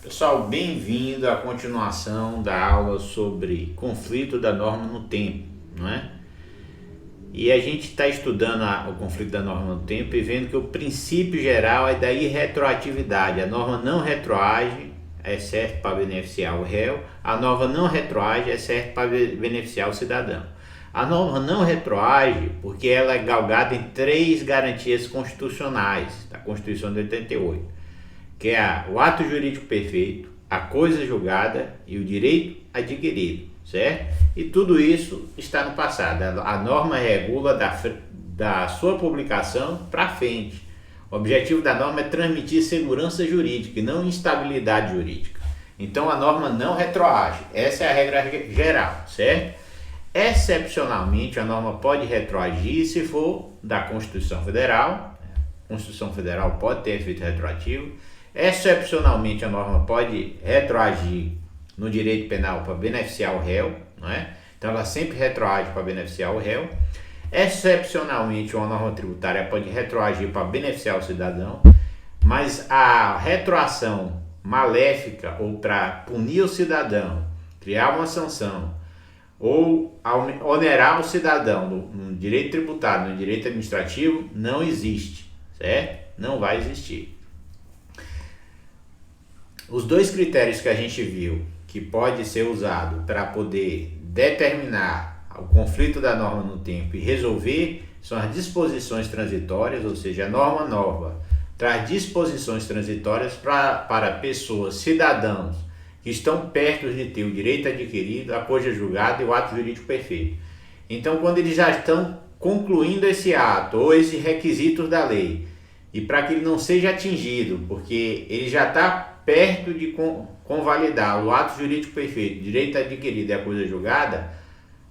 Pessoal, bem-vindo à continuação da aula sobre conflito da norma no tempo, não é? E a gente está estudando o conflito da norma no tempo e vendo que o princípio geral é da irretroatividade. A norma não retroage, exceto para beneficiar o réu. A norma não retroage, exceto para beneficiar o cidadão. A norma não retroage porque ela é galgada em 3 garantias constitucionais da Constituição de 88. Que é o ato jurídico perfeito, a coisa julgada e o direito adquirido, certo? E tudo isso está no passado. A norma regula da sua publicação para frente. O objetivo da norma é transmitir segurança jurídica e não instabilidade jurídica. Então a norma não retroage. Essa é a regra geral, certo? Excepcionalmente, a norma pode retroagir se for da Constituição Federal. A Constituição Federal pode ter efeito retroativo. Excepcionalmente, a norma pode retroagir no direito penal para beneficiar o réu, não é? Então, ela sempre retroage para beneficiar o réu. Excepcionalmente, uma norma tributária pode retroagir para beneficiar o cidadão, mas a retroação maléfica ou para punir o cidadão, criar uma sanção ou onerar o cidadão no direito tributário, no direito administrativo, não existe, certo? Não vai existir. Os 2 critérios que a gente viu que pode ser usado para poder determinar o conflito da norma no tempo e resolver são as disposições transitórias, ou seja, a norma nova traz disposições transitórias para pessoas, cidadãos que estão perto de ter o direito adquirido, a coisa julgada e o ato jurídico perfeito. Então, quando eles já estão concluindo esse ato ou esses requisitos da lei, e para que ele não seja atingido, porque ele já está perto de convalidar o ato jurídico perfeito, direito adquirido e a coisa julgada,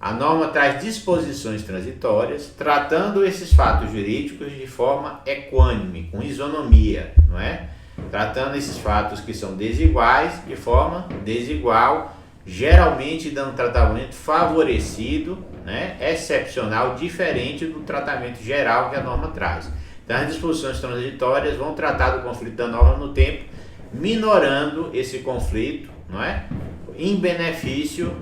a norma traz disposições transitórias, tratando esses fatos jurídicos de forma equânime, com isonomia, não é? Tratando esses fatos que são desiguais de forma desigual, geralmente dando tratamento favorecido, né? Excepcional, diferente do tratamento geral que a norma traz. Então, as disposições transitórias vão tratar do conflito da norma no tempo, minorando esse conflito, não é? Em benefício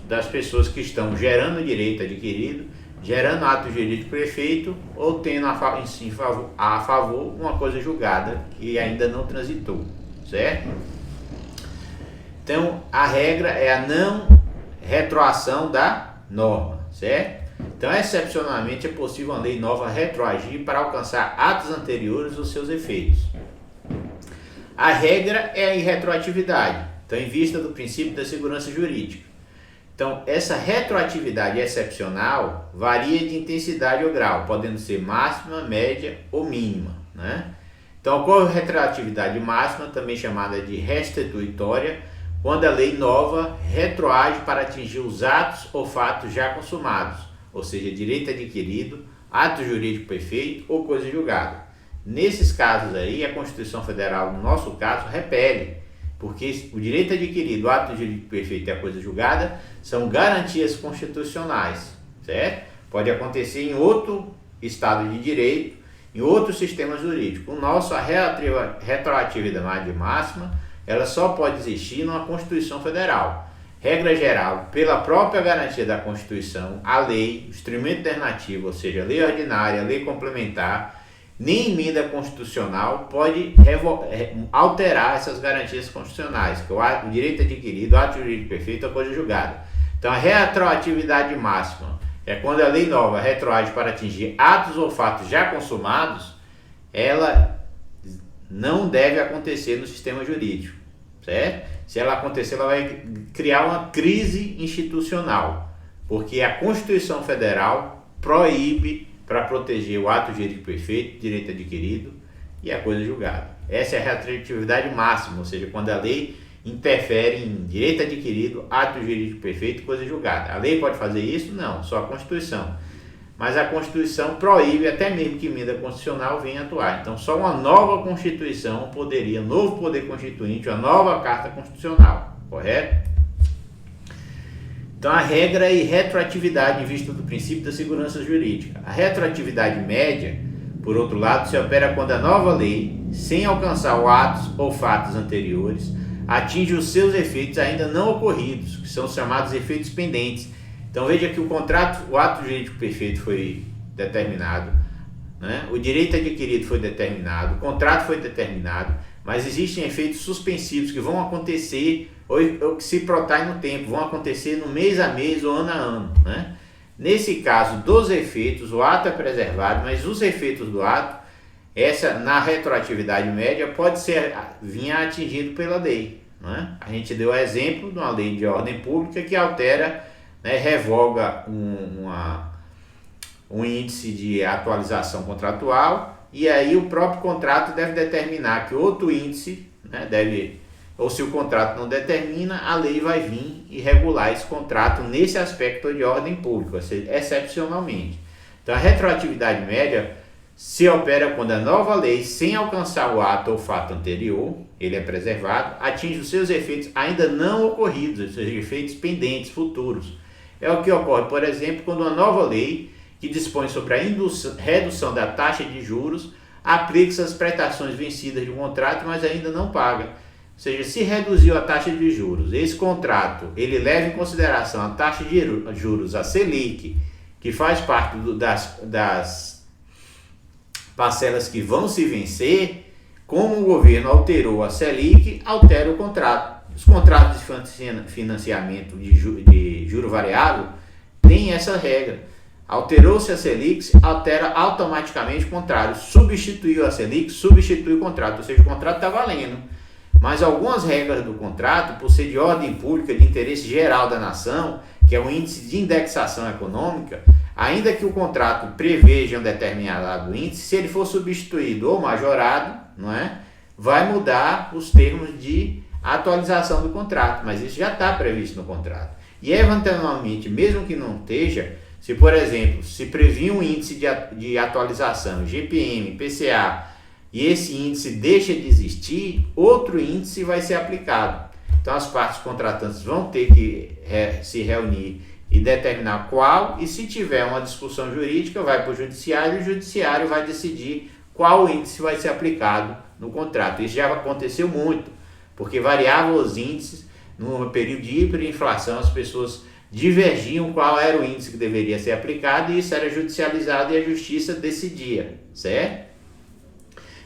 das pessoas que estão gerando direito adquirido, gerando ato jurídico perfeito ou tendo a favor uma coisa julgada que ainda não transitou, certo? Então, a regra é a não retroação da norma, certo? Então, excepcionalmente, é possível uma lei nova retroagir para alcançar atos anteriores aos seus efeitos. A regra é a irretroatividade, então em vista do princípio da segurança jurídica. Então, essa retroatividade excepcional varia de intensidade ou grau, podendo ser máxima, média ou mínima, né? Então, ocorre retroatividade máxima, também chamada de restituitória, quando a lei nova retroage para atingir os atos ou fatos já consumados, ou seja, direito adquirido, ato jurídico perfeito ou coisa julgada. Nesses casos aí, a Constituição Federal, no nosso caso, repele, porque o direito adquirido, o ato jurídico perfeito e a coisa julgada são garantias constitucionais, certo? Pode acontecer em outro estado de direito, em outro sistema jurídico. O nosso, a retroatividade máxima, ela só pode existir numa Constituição Federal. Regra geral, pela própria garantia da Constituição, a lei, o instrumento alternativo, ou seja, a lei ordinária, a lei complementar, nem emenda constitucional pode alterar essas garantias constitucionais, que é o direito adquirido, o ato jurídico perfeito, a coisa julgada. Então, a retroatividade máxima é quando a lei nova retroage para atingir atos ou fatos já consumados, ela não deve acontecer no sistema jurídico, certo? Se ela acontecer, ela vai criar uma crise institucional, porque a Constituição Federal proíbe para proteger o ato jurídico perfeito, direito adquirido e a coisa julgada. Essa é a retroatividade máxima, ou seja, quando a lei interfere em direito adquirido, ato jurídico perfeito e coisa julgada. A lei pode fazer isso? Não, só a Constituição. Mas a Constituição proíbe até mesmo que emenda constitucional venha atuar. Então, só uma nova Constituição poderia, um novo poder constituinte, uma nova Carta Constitucional, correto? Então, a regra é retroatividade em vista do princípio da segurança jurídica. A retroatividade média por outro lado, se opera quando a nova lei, sem alcançar os atos ou fatos anteriores, atinge os seus efeitos ainda não ocorridos, que são chamados efeitos pendentes. Então veja que o ato jurídico perfeito foi determinado, né? O direito adquirido foi determinado, o contrato foi determinado, mas existem efeitos suspensivos que vão acontecer ou que se protraem no tempo, vão acontecer no mês a mês ou ano a ano, né? Nesse caso dos efeitos, o ato é preservado, mas os efeitos do ato, na retroatividade média, pode ser vir atingido pela lei, né? A gente deu o exemplo de uma lei de ordem pública que altera, né, revoga um índice de atualização contratual, e aí o próprio contrato deve determinar que outro índice, né, ou se o contrato não determina, a lei vai vir e regular esse contrato nesse aspecto de ordem pública, excepcionalmente. Então a retroatividade média se opera quando a nova lei, sem alcançar o ato ou fato anterior, ele é preservado, atinge os seus efeitos ainda não ocorridos, os seus efeitos pendentes, futuros. É o que ocorre, por exemplo, quando uma nova lei, que dispõe sobre a redução da taxa de juros, aplica-se às prestações vencidas de um contrato, mas ainda não paga. Ou seja, se reduziu a taxa de juros, esse contrato ele leva em consideração a taxa de juros, a Selic, que faz parte das parcelas que vão se vencer, como o governo alterou a Selic, altera o contrato. Os contratos de financiamento de juro variável têm essa regra. Alterou-se a Selic, altera automaticamente o contrato. Substituiu a Selic, substitui o contrato. Ou seja, o contrato está valendo. Mas algumas regras do contrato, por ser de ordem pública, de interesse geral da nação, que é o índice de indexação econômica, ainda que o contrato preveja um determinado índice, se ele for substituído ou majorado, não é, vai mudar os termos de atualização do contrato, mas isso já está previsto no contrato. E eventualmente, mesmo que não esteja, se por exemplo, se previa um índice de atualização, GPM, PCA, e esse índice deixa de existir, outro índice vai ser aplicado. Então as partes contratantes vão ter que se reunir e determinar qual, e se tiver uma discussão jurídica, vai para o judiciário, e o judiciário vai decidir qual índice vai ser aplicado no contrato. Isso já aconteceu muito, porque variavam os índices, no período de hiperinflação as pessoas divergiam qual era o índice que deveria ser aplicado, e isso era judicializado e a justiça decidia, certo?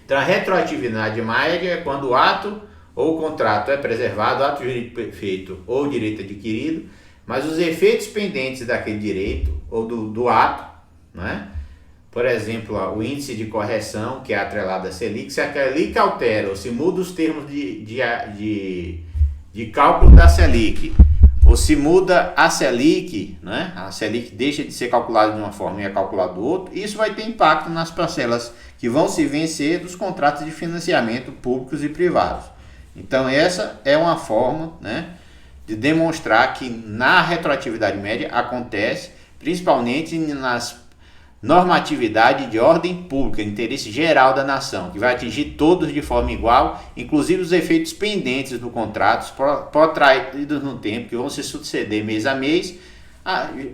Então a retroatividade média é quando o ato ou o contrato é preservado, o ato jurídico perfeito ou o direito adquirido, mas os efeitos pendentes daquele direito ou do ato, né? Por exemplo, o índice de correção, que é atrelado à Selic, se a Selic altera ou se muda os termos de cálculo da Selic, ou se muda a Selic, né? A Selic deixa de ser calculada de uma forma e é calculada do outro, isso vai ter impacto nas parcelas que vão se vencer dos contratos de financiamento públicos e privados. Então essa é uma forma, né, de demonstrar que na retroatividade média acontece principalmente nas normatividade de ordem pública, interesse geral da nação, que vai atingir todos de forma igual, inclusive os efeitos pendentes do contrato, protraídos no tempo, que vão se suceder mês a mês,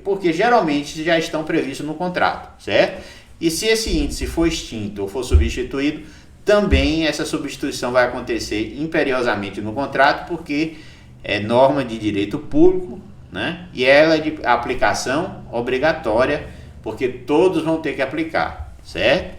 porque geralmente já estão previstos no contrato, certo? E se esse índice for extinto ou for substituído, também essa substituição vai acontecer imperiosamente no contrato, porque é norma de direito público, né? E ela é de aplicação obrigatória, porque todos vão ter que aplicar, certo?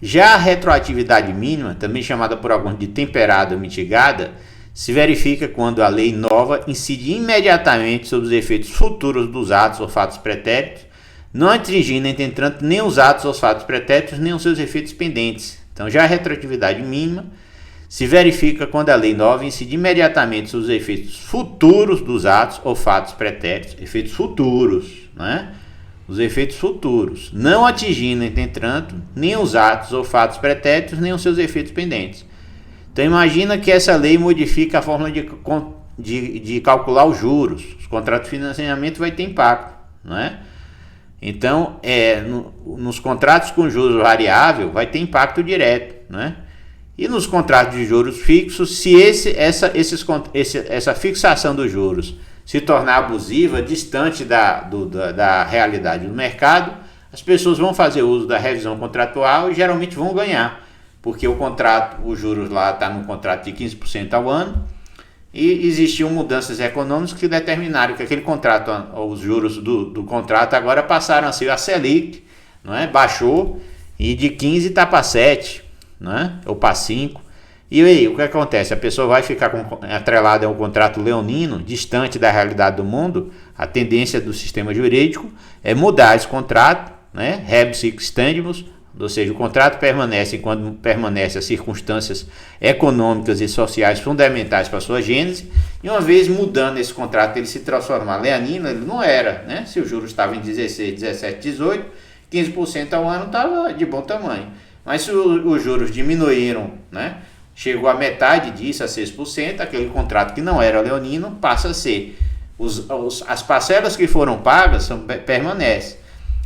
Já a retroatividade mínima, também chamada por alguns de temperada ou mitigada, se verifica quando a lei nova incide imediatamente sobre os efeitos futuros dos atos ou fatos pretéritos, não atingindo, entretanto, nem os atos ou fatos pretéritos, nem os seus efeitos pendentes. Então, já a retroatividade mínima se verifica quando a lei nova incide imediatamente sobre os efeitos futuros dos atos ou fatos pretéritos, efeitos futuros, né? Os efeitos futuros, não atingindo, entretanto, nem os atos ou fatos pretéritos, nem os seus efeitos pendentes. Então, imagina que essa lei modifica a forma de calcular os juros. Os contratos de financiamento vai ter impacto, não é? Então, nos contratos com juros variável, vai ter impacto direto, né? E nos contratos de juros fixos, se essa fixação dos juros se tornar abusiva, distante da realidade do mercado, as pessoas vão fazer uso da revisão contratual e geralmente vão ganhar, porque o contrato, os juros lá está num contrato de 15% ao ano, e existiam mudanças econômicas que determinaram que aquele contrato, os juros do contrato agora passaram a ser a Selic, não é? Baixou, e de 15 está para 7, não é? Ou para 5. E aí, o que acontece? A pessoa vai ficar atrelada a um contrato leonino, distante da realidade do mundo. A tendência do sistema jurídico é mudar esse contrato, né? Rebus sic stantibus, ou seja, o contrato permanece enquanto permanecem as circunstâncias econômicas e sociais fundamentais para a sua gênese, e uma vez mudando esse contrato, ele se transformar leonino, ele não era, né? Se o juros estava em 16, 17, 18, 15% ao ano estava de bom tamanho. Mas se os juros diminuíram, né? Chegou a metade disso, a 6%, aquele contrato que não era leonino passa a ser. As parcelas que foram pagas permanecem,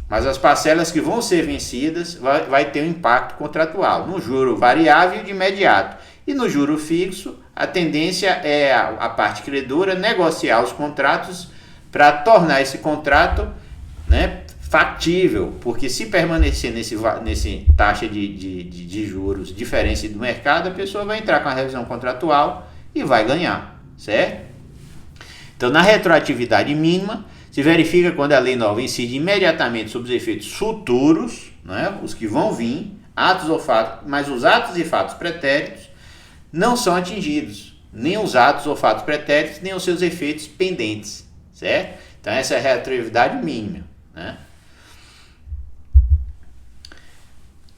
mas as parcelas que vão ser vencidas vai ter um impacto contratual no juro variável de imediato. E no juro fixo, a tendência é a parte credora negociar os contratos para tornar esse contrato, né, factível, porque se permanecer nesse taxa de juros diferente do mercado, a pessoa vai entrar com a revisão contratual e vai ganhar, certo? Então, na retroatividade mínima, se verifica quando a lei nova incide imediatamente sobre os efeitos futuros, né, os que vão vir, atos ou fatos, mas os atos e fatos pretéritos não são atingidos, nem os atos ou fatos pretéritos, nem os seus efeitos pendentes, certo? Então, essa é a retroatividade mínima, né?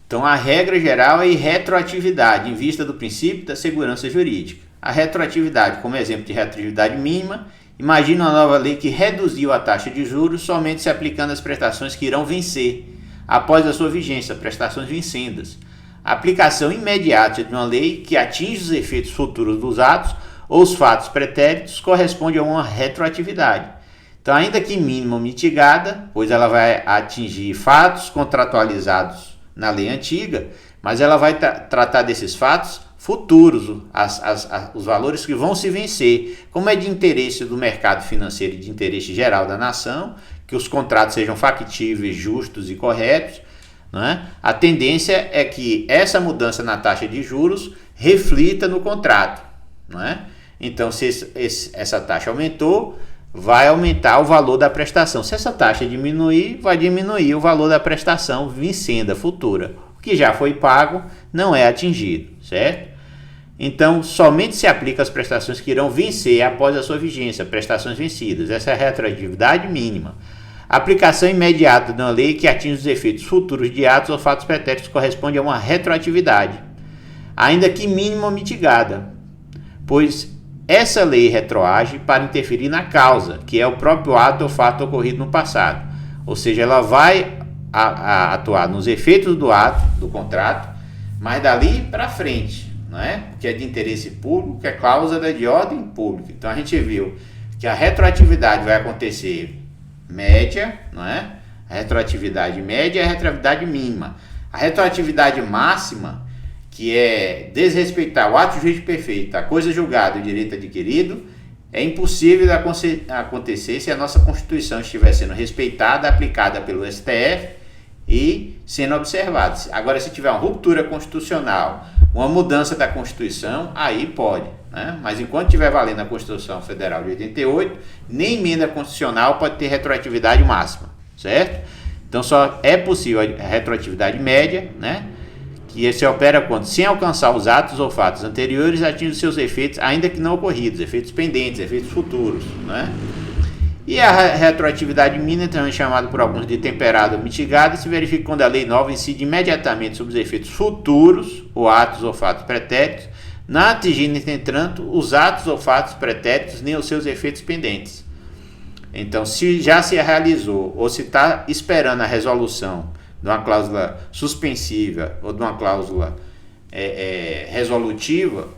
Então, a regra geral é retroatividade, em vista do princípio da segurança jurídica. A retroatividade, como exemplo de retroatividade mínima, imagina uma nova lei que reduziu a taxa de juros somente se aplicando às prestações que irão vencer, após a sua vigência, prestações vincendas. A aplicação imediata de uma lei que atinge os efeitos futuros dos atos ou os fatos pretéritos corresponde a uma retroatividade. Então, ainda que mínima ou mitigada, pois ela vai atingir fatos contratualizados na lei antiga, mas ela vai tratar desses fatos futuros, os valores que vão se vencer, como é de interesse do mercado financeiro e de interesse geral da nação, que os contratos sejam factíveis, justos e corretos, né? A tendência é que essa mudança na taxa de juros reflita no contrato, né? Então, se essa taxa aumentou, vai aumentar o valor da prestação. Se essa taxa diminuir, vai diminuir o valor da prestação vincenda futura. O que já foi pago não é atingido, certo? Então, somente se aplica as prestações que irão vencer após a sua vigência, prestações vencidas. Essa é a retroatividade mínima. A aplicação imediata de uma lei que atinge os efeitos futuros de atos ou fatos pretéritos corresponde a uma retroatividade, ainda que mínima ou mitigada, pois essa lei retroage para interferir na causa, que é o próprio ato ou fato ocorrido no passado. Ou seja, ela vai atuar nos efeitos do ato, do contrato, mas dali para frente, não é? Que é de interesse público, que é cláusula de ordem pública. Então a gente viu que a retroatividade vai acontecer média, não é? A retroatividade média e a retroatividade mínima. A retroatividade máxima, que é desrespeitar o ato jurídico perfeito, a coisa julgada e o direito adquirido, é impossível de acontecer se a nossa Constituição estiver sendo respeitada, aplicada pelo STF e sendo observada. Agora, se tiver uma ruptura constitucional, uma mudança da Constituição, aí pode, né? Mas enquanto estiver valendo a Constituição Federal de 88, nem emenda constitucional pode ter retroatividade máxima, certo? Então, só é possível a retroatividade média, né? Que se opera quando, sem alcançar os atos ou fatos anteriores, atinge os seus efeitos, ainda que não ocorridos, efeitos pendentes, efeitos futuros, né? E a retroatividade mínima, também chamada por alguns de temperada ou mitigada, se verifica quando a lei nova incide imediatamente sobre os efeitos futuros, ou atos ou fatos pretéritos, não atingindo, entretanto, os atos ou fatos pretéritos nem os seus efeitos pendentes. Então, se já se realizou ou se está esperando a resolução de uma cláusula suspensiva ou de uma cláusula resolutiva,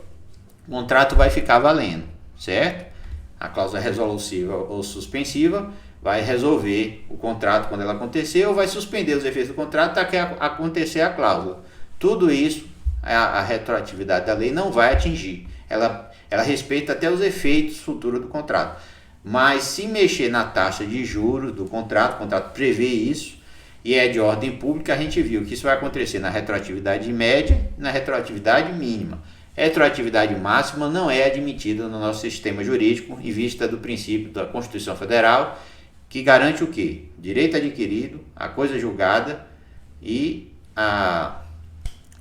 o contrato vai ficar valendo, certo? A cláusula resolutiva ou suspensiva vai resolver o contrato quando ela acontecer, ou vai suspender os efeitos do contrato até acontecer a cláusula. Tudo isso, a retroatividade da lei não vai atingir. Ela respeita até os efeitos futuros do contrato. Mas se mexer na taxa de juros do contrato, o contrato prevê isso, e é de ordem pública, a gente viu que isso vai acontecer na retroatividade média e na retroatividade mínima. Retroatividade máxima não é admitida no nosso sistema jurídico em vista do princípio da Constituição Federal, que garante o quê? Direito adquirido, a coisa julgada e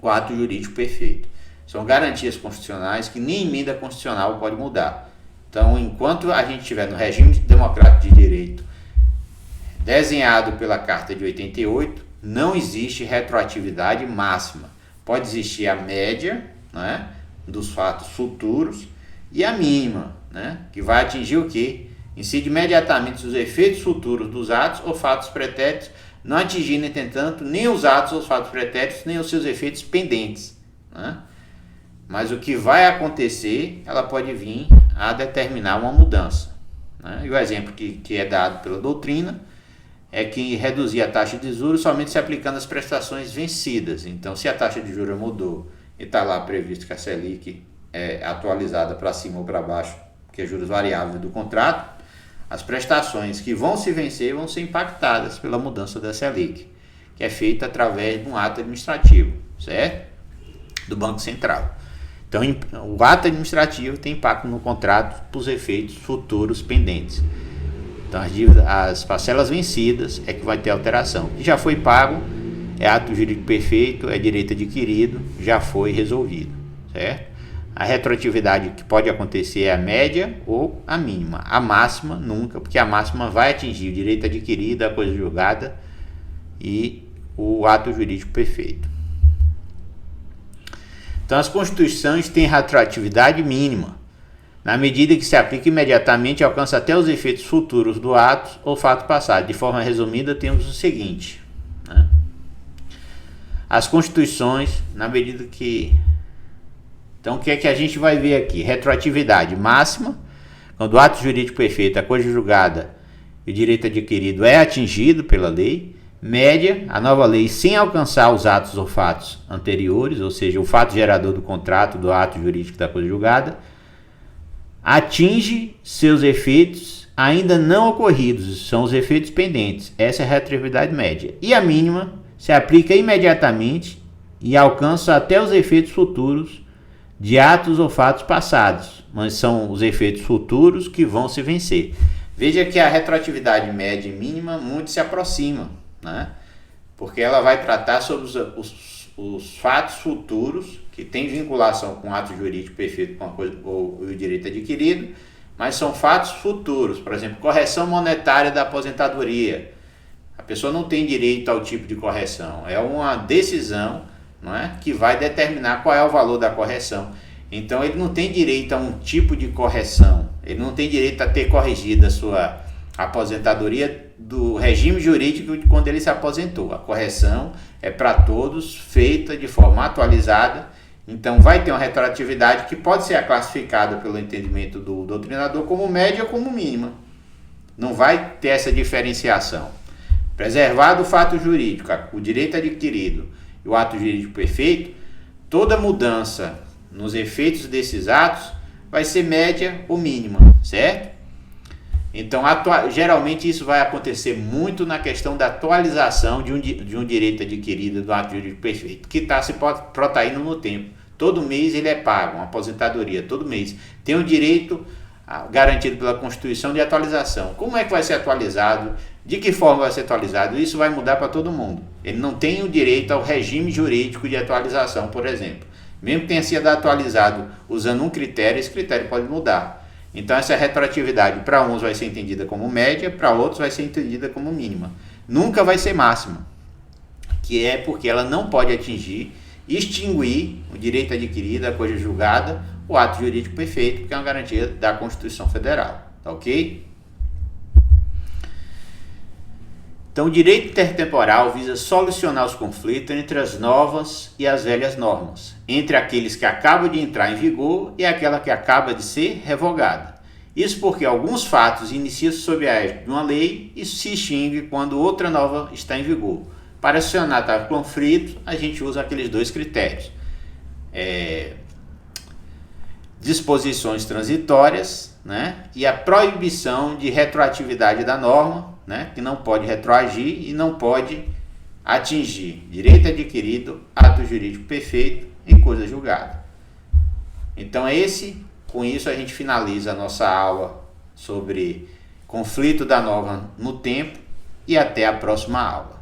o ato jurídico perfeito. São garantias constitucionais que nem emenda constitucional pode mudar. Então, enquanto a gente estiver no regime democrático de direito desenhado pela Carta de 88, não existe retroatividade máxima. Pode existir a média, né, dos fatos futuros e a mínima, né, que vai atingir o quê? Incide imediatamente os efeitos futuros dos atos ou fatos pretéritos, não atingindo, entretanto, nem os atos ou fatos pretéritos, nem os seus efeitos pendentes, né? Mas o que vai acontecer, ela pode vir a determinar uma mudança, né? E o exemplo que é dado pela doutrina é que reduzir a taxa de juros somente se aplicando às prestações vencidas. Então, se a taxa de juros mudou e está lá previsto que a Selic é atualizada para cima ou para baixo, que é juros variáveis do contrato, as prestações que vão se vencer vão ser impactadas pela mudança da Selic, que é feita através de um ato administrativo, certo? Do Banco Central. Então, o ato administrativo tem impacto no contrato para os efeitos futuros pendentes. Então, as parcelas vencidas é que vai ter alteração. O que já foi pago é ato jurídico perfeito, é direito adquirido, já foi resolvido, certo? A retroatividade que pode acontecer é a média ou a mínima. A máxima nunca, porque a máxima vai atingir o direito adquirido, a coisa julgada e o ato jurídico perfeito. Então, as constituições têm retroatividade mínima, na medida que se aplica imediatamente e alcança até os efeitos futuros do ato ou fato passado. De forma resumida, temos o seguinte, né? As constituições, na medida que... Então, o que é que a gente vai ver aqui? Retroatividade máxima, quando o ato jurídico perfeito, a coisa julgada e o direito adquirido é atingido pela lei. Média, a nova lei sem alcançar os atos ou fatos anteriores, ou seja, o fato gerador do contrato, do ato jurídico da coisa julgada, atinge seus efeitos ainda não ocorridos, são os efeitos pendentes. Essa é a retroatividade média. E a mínima se aplica imediatamente e alcança até os efeitos futuros de atos ou fatos passados, mas são os efeitos futuros que vão se vencer. Veja que a retroatividade média e mínima muito se aproximam, né? Porque ela vai tratar sobre os fatos futuros que têm vinculação com o ato jurídico perfeito com a coisa, ou o direito adquirido, mas são fatos futuros. Por exemplo, correção monetária da aposentadoria. A pessoa não tem direito ao tipo de correção, é uma decisão, não é, que vai determinar qual é o valor da correção. Então ele não tem direito a um tipo de correção, ele não tem direito a ter corrigido a sua aposentadoria do regime jurídico de quando ele se aposentou. A correção é para todos, feita de forma atualizada, então vai ter uma retroatividade que pode ser classificada pelo entendimento do doutrinador como média ou como mínima. Não vai ter essa diferenciação. Preservado o fato jurídico, o direito adquirido e o ato jurídico perfeito, toda mudança nos efeitos desses atos vai ser média ou mínima, certo? Então, geralmente isso vai acontecer muito na questão da atualização de um direito adquirido do ato jurídico perfeito, que está se protaindo no tempo. Todo mês ele é pago, uma aposentadoria, todo mês. Tem um direito garantido pela Constituição de atualização. Como é que vai ser atualizado? De que forma vai ser atualizado? Isso vai mudar para todo mundo. Ele não tem o direito ao regime jurídico de atualização, por exemplo. Mesmo que tenha sido atualizado usando um critério, esse critério pode mudar. Então essa retroatividade para uns vai ser entendida como média, para outros vai ser entendida como mínima. Nunca vai ser máxima, que é porque ela não pode atingir, extinguir o direito adquirido, a coisa julgada, o ato jurídico perfeito, que é uma garantia da Constituição Federal. Tá ok? Então, o direito intertemporal visa solucionar os conflitos entre as novas e as velhas normas, entre aqueles que acabam de entrar em vigor e aquela que acaba de ser revogada. Isso porque alguns fatos iniciam-se sob a égide de uma lei e se extinguem quando outra nova está em vigor. Para solucionar tal conflito, a gente usa aqueles dois critérios. Disposições transitórias, né, e a proibição de retroatividade da norma, né, que não pode retroagir e não pode atingir direito adquirido, ato jurídico perfeito e coisa julgada. Então com isso a gente finaliza a nossa aula sobre conflito da norma no tempo e até a próxima aula.